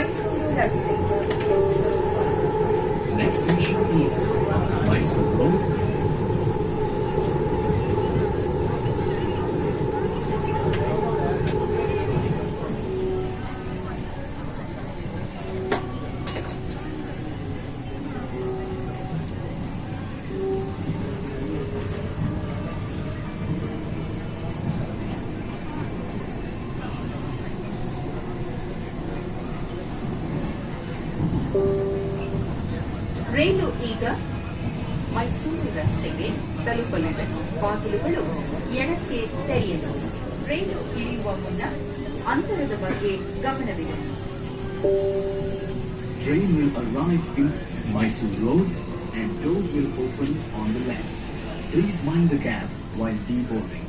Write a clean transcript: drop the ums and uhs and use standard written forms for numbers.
ಮೈಸೂರು ರಸ್ತೆ. Next station is Mysore Road. ರೈಲು ಈಗ ಮೈಸೂರು ರಸ್ತೆಗೆ ತಲುಪಲಿದೆ. ಬಾಗಿಲುಗಳು ಎಡಕ್ಕೆ ತೆರೆಯಲು. ರೈಲು ಇಳಿಯುವ ಮುನ್ನ ಅಂತರದ ಬಗ್ಗೆ ಗಮನವಿದೆ. Train will arrive in Mysore Road and doors will open on the left. Please mind the gap while deboarding.